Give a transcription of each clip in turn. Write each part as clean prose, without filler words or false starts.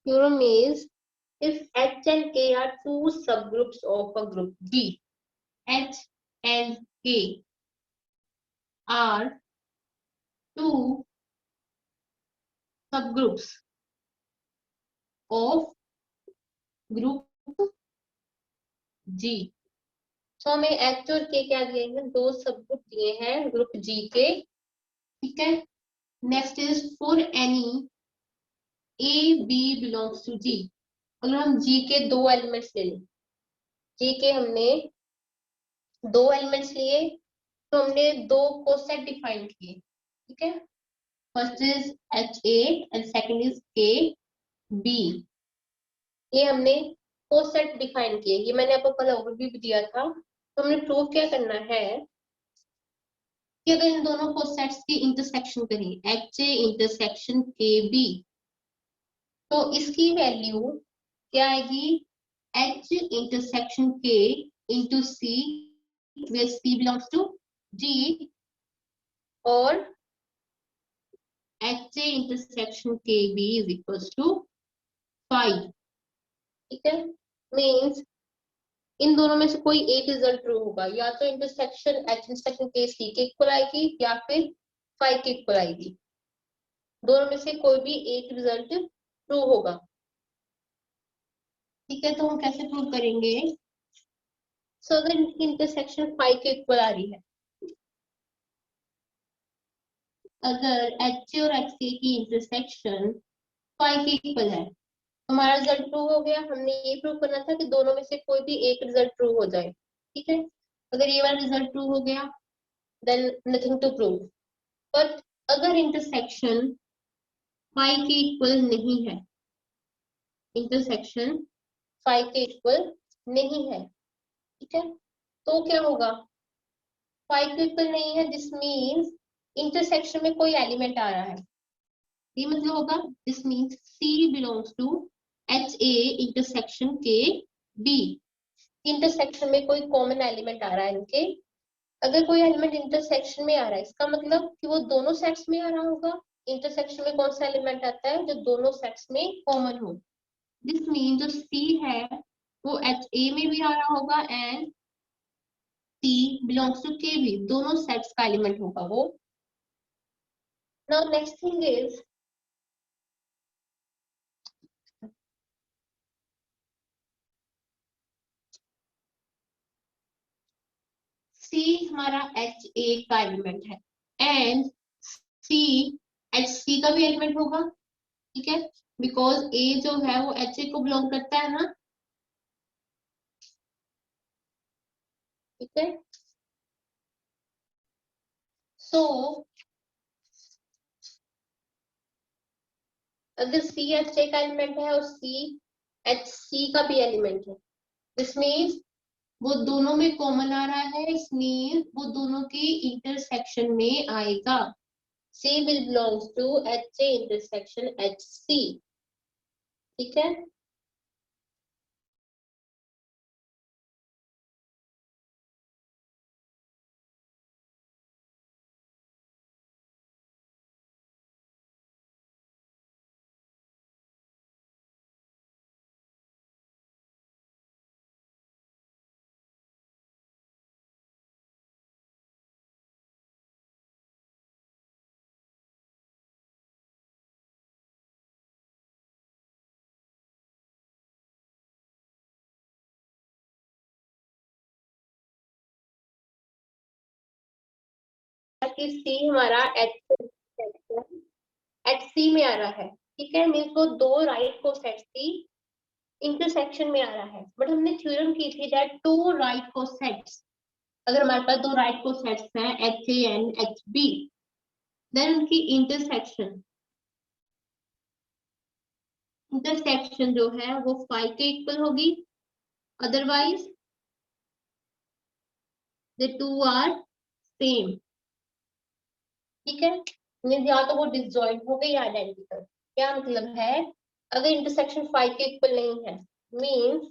theorem is if H and K are two subgroups of a group G, H and K are two subgroups of group G. तो हमें H और K क्या दिए हैं, दो subgroup दिए हैं ग्रुप G के, ठीक है। Next is for any A B belongs to G, अगर हम G के दो एलिमेंट्स ले लें, G के हमने दो एलिमेंट्स लिए, तो हमने दो कोसेट डिफाइन किए, ठीक है। First is HA and second is KB, ये हमने कोसेट डिफाइन किए, ये मैंने आपको कल ओवरव्यू भी दिया था। तो हमने प्रूव क्या करना है कि अगर इन दोनों कोसेट्स की इंटरसेक्शन करें, HA इंटरसेक्शन KB, तो इसकी वैल्यू क्या आएगी, H intersection K into C, where C belongs to G, और HA intersection KB is equals to 5, ठीक है। मीन्स इन दोनों में से कोई एक रिजल्ट ट्रू होगा, या तो intersection H intersection K C के इक्वल आएगी या फिर 5 के इक्वल आएगी, दोनों में से कोई भी एक रिजल्ट ट्रू होगा, ठीक है। तो हम कैसे प्रूव करेंगे, सो अगर इनकी इंटरसेक्शन 5 के इक्वल आ रही है, अगर HA और HK की इंटरसेक्शन 5 के इक्वल है, हमारा रिजल्ट ट्रू हो गया। हमने ये प्रूव करना था कि दोनों में से कोई भी एक रिजल्ट ट्रू हो जाए, ठीक है। अगर ये वाला रिजल्ट ट्रू हो गया then nothing to prove. But अगर इंटरसेक्शन 5 के इक्वल नहीं है, इंटरसेक्शन 5 के इक्वल नहीं है, ठीक है, तो क्या होगा, 5 के इक्वल नहीं है, दिस मीन्स इंटरसेक्शन में कोई एलिमेंट आ रहा है, ये मतलब होगा this means C belongs to HA intersection KB, intersection में कोई कॉमन एलिमेंट आ रहा है इनके। अगर कोई एलिमेंट इंटरसेक्शन में आ रहा है, इसका मतलब कि वो दोनों सेट्स में आ रहा होगा। इंटरसेक्शन में कौन सा एलिमेंट आता है, जो दोनों सेट्स में कॉमन हो। दिस मीन जो C है वो HA में भी आ रहा होगा and C belongs to KB, दोनों सेट्स का एलिमेंट होगा वो। Now next thing is C हमारा HA का एलिमेंट है एंड C HC का भी एलिमेंट होगा, ठीक है, बिकॉज A जो है वो HA को बिलोंग करता है ना, ठीक है। सो अगर C HA का एलिमेंट है और C HC का भी एलिमेंट है, दिस मीन्स वो दोनों में कॉमन आ रहा है, इसमें वो दोनों की इंटरसेक्शन में आएगा। C will belongs to HA intersection HC, ठीक है। कि C हमारा HC में आ रहा है, ठीक है, मीन्स वो दो राइट कोसेट्स की इंटरसेक्शन में आ रहा है। बट हमने थ्योरम की थी दैट टू राइट कोसेट्स, अगर हमारे पास दो राइट कोसेट्स हैं HA एंड HB, देन उनकी इंटरसेक्शन जो है वो 5 के इक्वल होगी, otherwise the two are same, ठीक है। मीन्स या तो वो डिसजॉइंट हो गई या आइडेंटिकल। क्या मतलब है, अगर इंटरसेक्शन 5 के इक्वल नहीं है, मीन्स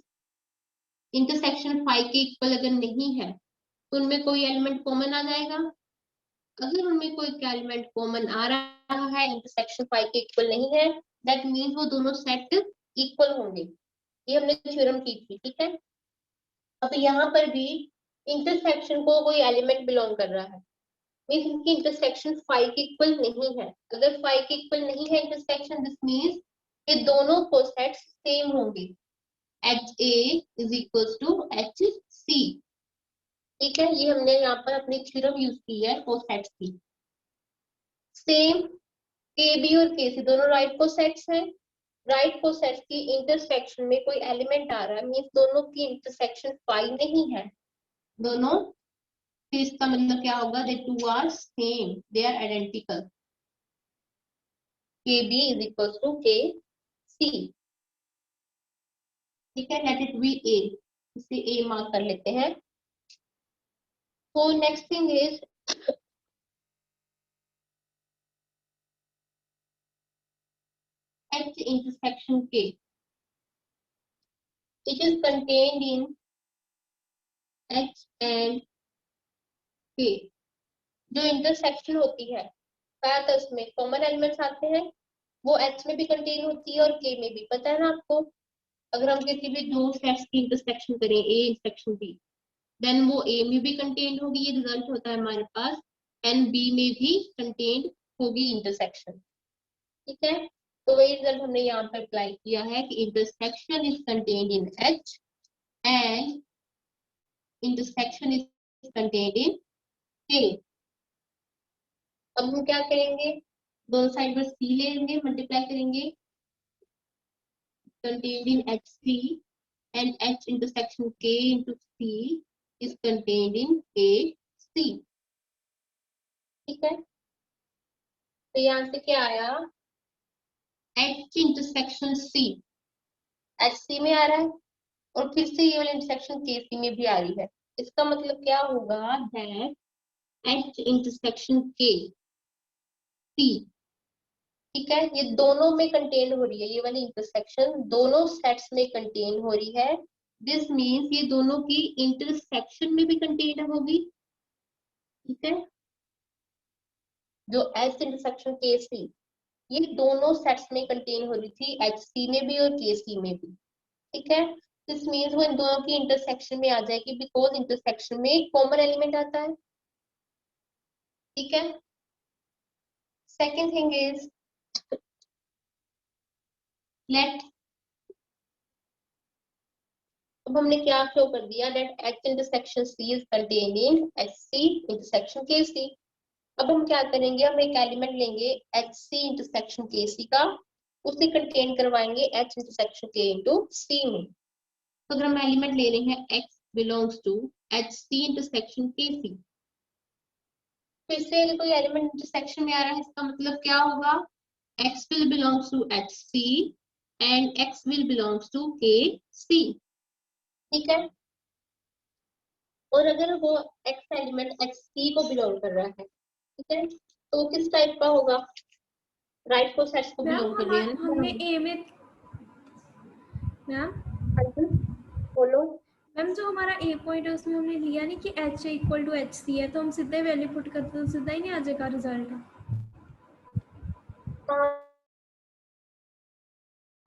इंटरसेक्शन 5 के इक्वल अगर नहीं है तो उनमें कोई एलिमेंट कॉमन आ जाएगा। अगर उनमें कोई एलिमेंट कॉमन आ रहा है, इंटरसेक्शन 5 के इक्वल नहीं है, दैट मीन्स वो दोनों सेट इक्वल होंगे, ये हमने थ्योरम की थी, ठीक है। अब यहाँ पर भी इंटरसेक्शन को कोई एलिमेंट बिलोंग कर रहा है, मीन्स इनकी इंटरसेक्शन फाइव के इक्वल नहीं है। अगर फाइव के इक्वल नहीं है इंटरसेक्शन, दिस मीन्स ये दोनों कोसेट्स सेम होंगे, H A is equal to H C, ठीक है। ये हमने यहाँ पर अपनी थ्योरम यूज की है कोसेट्स की। सेम के बी और के सी दोनों राइट कोसेट्स हैं। राइट कोसेट्स की इंटरसेक्शन में कोई एलिमेंट आ रहा है, मीन्स दोनों की इंटरसेक्शन फाइव नहीं है दोनों, फिर इसका मतलब क्या होगा, the two are same, they are identical, k b is equal to k सी, ठीक है। लेट इट बी ए, इसे ए मार्क कर लेते हैं। तो next thing is H intersection K, it is contained in H and K। जो इंटरसेक्शन होती है तो उसमें कॉमन एलिमेंट्स आते हैं, वो H में भी कंटेन होती है और K में भी, पता है ना आपको। अगर हम किसी भी दो सेट्स की इंटरसेक्शन करें, A इंटरसेक्शन B, देन वो A में भी कंटेन होगी, ये रिजल्ट होता है हमारे पास, एंड B में भी कंटेन होगी इंटरसेक्शन, ठीक है। तो वही रिजल्ट हमने यहाँ पर अप्लाई किया है कि intersection is contained in H and intersection is contained in K। अब हम क्या करेंगे, दोनों साइड पर C लेंगे, मल्टीप्लाई करेंगे, contained in HC and H intersection K into C is contained in AC, ठीक है। तो यहाँ से क्या आया, H intersection C, HC में आ रहा है, और फिर से ये वाली इंटरसेक्शन KC में भी आ रही है। इसका मतलब क्या होगा, that H intersection K C, ठीक है, ये दोनों में कंटेन हो रही है, ये वाली इंटरसेक्शन दोनों सेट्स में कंटेन हो रही है। दिस मीन्स ये दोनों की इंटरसेक्शन में भी कंटेन होगी, ठीक है। जो एच इंटरसेक्शन के सी, ये दोनों सेट्स में कंटेन हो रही थी, एच सी में भी और के सी में भी, ठीक है। दिस मीन्स वो इन दोनों की इंटरसेक्शन में आ जाएगी, बिकॉज इंटरसेक्शन में एक कॉमन एलिमेंट आता है, ठीक है। सेकेंड थिंग इज, लेट, अब हमने क्या शो कर दिया, that H intersection C is contained in H C intersection K C. अब हम क्या करेंगे, हम एक एलिमेंट लेंगे एच सी इंटरसेक्शन के सी का, उसे कंटेन करवाएंगे H intersection K into C में। तो अगर हम एलिमेंट ले रहे हैं x belongs to H C intersection K C, फिर से अगर कोई एलिमेंट इंटरसेक्शन में आ रहा है, इसका मतलब क्या होगा, x will belongs to HC and x will belongs to KC, ठीक है। और अगर वो x एलिमेंट HC को बिलोंग कर रहा है, ठीक है, तो किस टाइप का होगा, राइट को सेट्स को बिलोंग कर रहे हैं ना हमने ए में, मैम बोलो। मैम जो हमारा ए पॉइंट है उसमें हमने लिया नहीं कि H equal to H C है, तो हम सीधे वैल्यू पुट करते तो सीधा ही नहीं आ जाएगा रिजल्ट।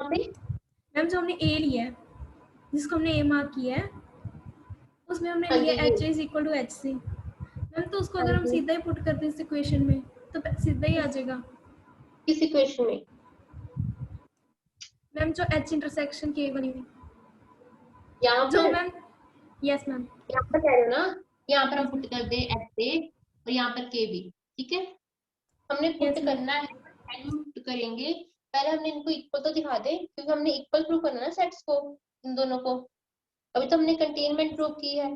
मैम जो हमने ए लिया है, जिसको हमने ए मार्क किया है, उसमें हमने लिया H is equal to H C. Ma'am तो उसको अगर हम सीधा ही पुट करते इस इक्वेशन में तो सीधा ही आ जाएगा। किस इक्वेशन में, मैम जो एच इंटरसेक्शन के वाली में, यहाँ जो पर, मैम, यस मैम, यहाँ पर कह रहे हो ना, यहाँ पर हम पुट कर दे एच ए और यहाँ पर के बी, ठीक है। हमने पुट यस मैम, करना है, पुट करेंगे, पहले हमने इनको इक्वल तो दिखा दे, क्योंकि हमने इक्वल प्रूव करना है ना सेट्स को, इन दोनों को। अभी तो हमने कंटेनमेंट प्रूव की है,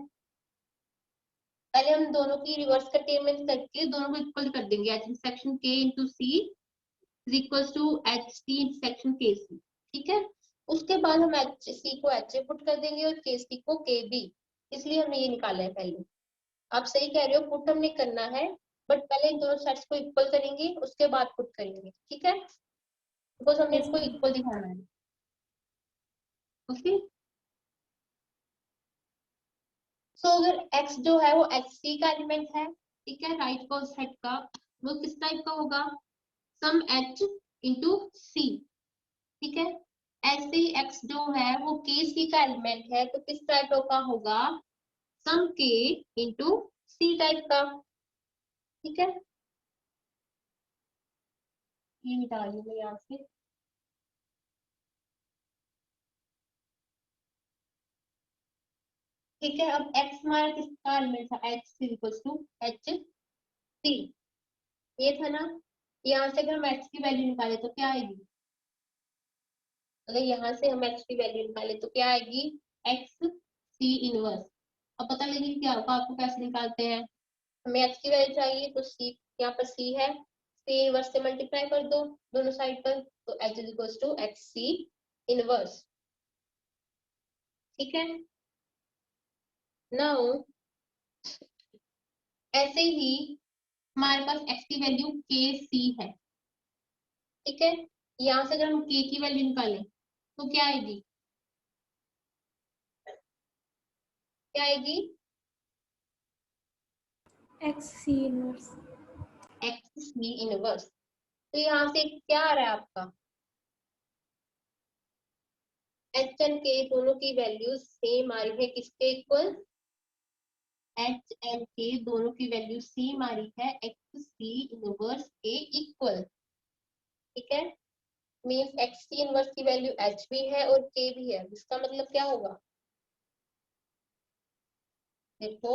पहले हम दोनों की रिवर्स कंटेनमेंट करके दोनों को इक्वल कर देंगे, H intersection K into C is equal to H C intersection K सी, ठीक है। उसके बाद हम एच सी को एच ए पुट कर देंगे और के सी को के बी, इसलिए हमने ये निकाला है पहले। आप सही कह रहे हो, पुट हमने करना है, बट पहले इन दोनों सेट्स को इक्वल करेंगे, उसके बाद पुट करेंगे, ठीक है, बिकॉज हमने यस इसको मैम, इक्वल दिखाना है, ओके। सो अगर x जो है वो एच सी का एलिमेंट है, ठीक है, राइट को सेट का, वो किस टाइप का होगा, सम h इंटू सी, ठीक है। ऐसे ही x जो है वो k c का एलिमेंट है, तो किस टाइप का होगा, सम k इंटू c टाइप का। ठीक है, ये मिटा दूंगा यहाँ से। ठीक है, अब x हमारा किसका एलिमेंट था, h equal to h c, ये था ना। यहाँ से अगर हम x की वैल्यू निकाले तो क्या आएगी, अगर यहाँ से हम x की वैल्यू निकाले तो क्या आएगी, x c इनवर्स। अब पता लगे क्या होगा, आपको कैसे निकालते हैं, हमें x की वैल्यू चाहिए तो c, यहाँ पर c है, c इनवर्स से मल्टीप्लाई कर दो दोनों साइड पर, तो h is equal to x c inverse. ठीक है, नाउ ऐसे ही हमारे पास x की वैल्यू k c है। ठीक है, यहाँ से अगर हम k की वैल्यू निकालें तो क्या आएगी, क्या आएगी, X C inverse. x c inverse. तो यहाँ से क्या आ रहा है आपका, h एंड k दोनों की वैल्यू सेम आ रही है, किसके इक्वल, h एंड k दोनों की वैल्यू सेम आ रही है, x c इनवर्स के इक्वल। ठीक है, मीन्स x c इनवर्स की वैल्यू h भी है और k भी है, इसका मतलब क्या होगा, देखो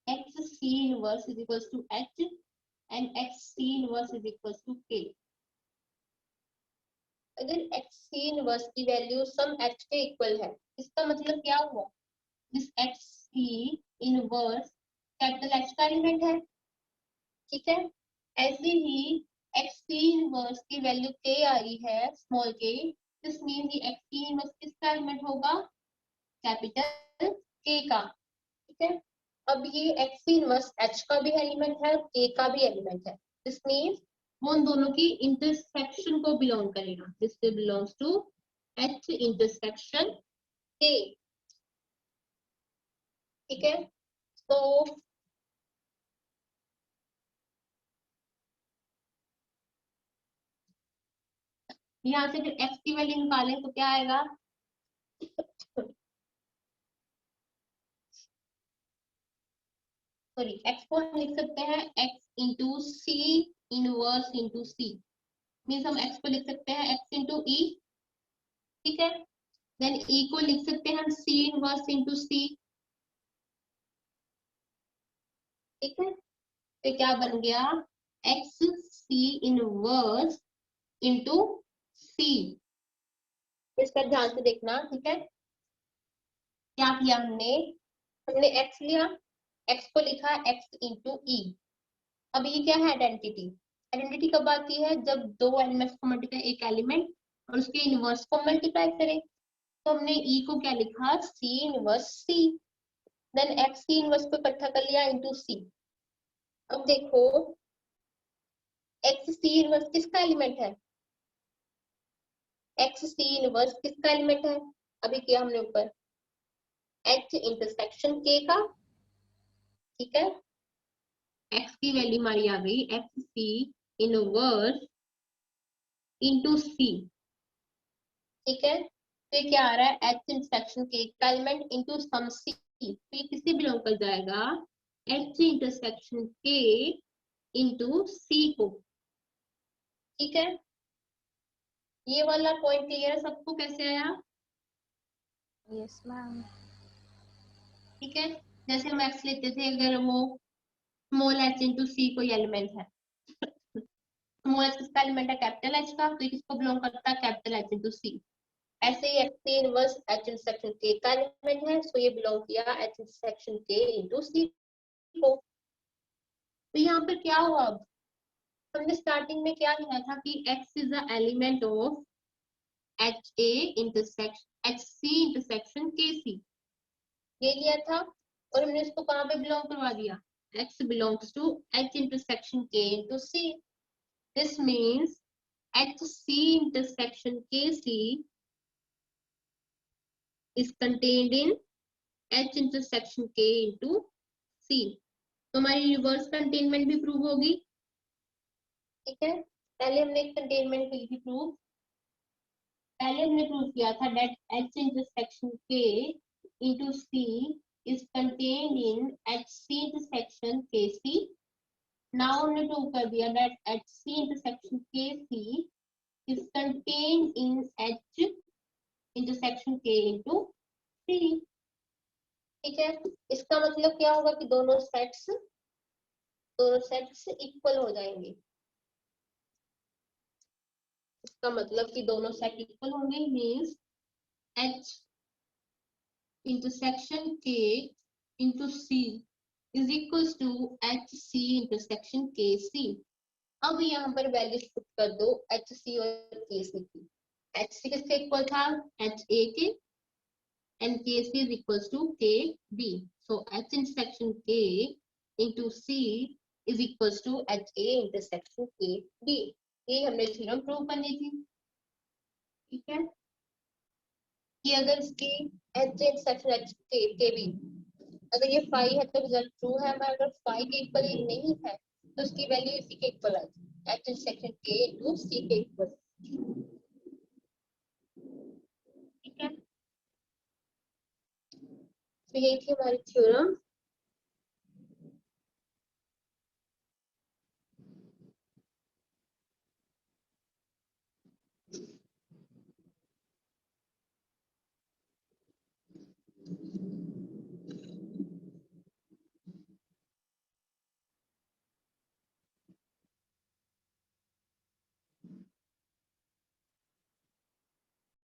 x c inverse is equal to h and x c inverse is equal to k। अगर x c इनवर्स की वैल्यू सम h के इक्वल है, इसका मतलब क्या हुआ, this x c inverse capital H का एलिमेंट है। ठीक है, ऐसे ही x c इनवर्स की वैल्यू k आ रही है, स्मॉल k, दिस मीन्स ये x c इनवर्स किसका एलिमेंट होगा, कैपिटल k का। ठीक है, अब ये x c इनवर्स h का भी एलिमेंट है और k का भी एलिमेंट है, दिस मीन्स वो उन दोनों की इंटरसेक्शन को बिलोंग करेगा, this belongs to h intersection k। ठीक है, तो यहाँ से अगर x की वैल्यू निकालें तो क्या आएगा, सॉरी x को हम लिख सकते हैं x into c inverse into c, means हम x को लिख सकते हैं x इंटू ई। ठीक है, देन e को लिख सकते हैं हम c इनवर्स इंटू सी। ठीक है, तो क्या बन गया, x c इनवर्स इंटू सी। इसका ध्यान से देखना। ठीक है, क्या किया हमने, हमने x लिया, x को लिखा x इंटू ई। अब ये क्या है, आइडेंटिटी। आइडेंटिटी कब आती है, जब दो एलिमेंट्स को मल्टीप्लाई, एक एलिमेंट और उसके इनवर्स को मल्टीप्लाई करें। तो हमने ई को क्या लिखा, सी inverse C, then x C inverse को इकट्ठा कर लिया इंटू सी। अब देखो एक्स सी इनवर्स किसका एलिमेंट है, एक्स सी इनवर्स किसका एलिमेंट है, अभी किया हमने ऊपर एच इंटरसेक्शन के का। ठीक है, एक्स की वैल्यू हमारी आ गई एक्स सी इनवर्स इंटू सी। ठीक है, तो ये क्या आ रहा है, एच इंटरसेक्शन के का एलिमेंट इंटू सम सी, तो ये किससे बिलोंग कर जाएगा, H intersection K into C को। ठीक है, ये वाला पॉइंट क्लियर है सबको, कैसे आया, यस मैम। ठीक है, जैसे हम एक्स लेते थे, अगर वो स्मॉल एच इंटू सी कोई एलिमेंट है, स्मॉल एच किसका एलिमेंट है, कैपिटल एच का, तो ये किसको बिलोंग करता है, कैपिटल एच इंटू सी। ऐसे ही x C inverse H intersection K का एलिमेंट है, सो ये बिलोंग किया H intersection K into C को। तो यहाँ पर क्या हुआ, अब हमने स्टार्टिंग में क्या लिया था कि x is the element of H A intersection H C intersection K C, ये लिया था, और हमने इसको कहाँ पे बिलोंग करवा दिया, x belongs to h intersection k into C. This means H C intersection K C is contained in h intersection k into C. तो हमारी रिवर्स कंटेनमेंट भी प्रूव होगी। ठीक है, पहले हमने कंटेनमेंट की थी प्रूव, पहले हमने प्रूव किया था that H intersection K into C is contained in HC intersection KC. Now हमने प्रूव कर दिया that HC intersection KC is contained in H intersection K into C. ठीक है, इसका मतलब क्या होगा कि दोनों सेट्स इक्वल हो जाएंगे। इसका मतलब कि दोनों सेट इक्वल होंगे, means H intersection K into C is equals to HC intersection KC। अब यहाँ पर वैल्यूज पुट कर दो HC और KC की। HC किसके इक्वल था? HA के, and KC is equals to KB. So H intersection K into C is equals to HA intersection KB. ये हमने थ्योरम प्रूव करनी थी। ठीक है, कि अगर इसकी H इंटरसेक्शन H KB अगर ये फाई है तो रिजल्ट ट्रू है, पर अगर फाई के इक्वल नहीं है तो उसकी वैल्यू इसी के इक्वल आएगी, H intersection K into C के इक्वल। ठीक है, तो यही थी हमारी थ्योरम।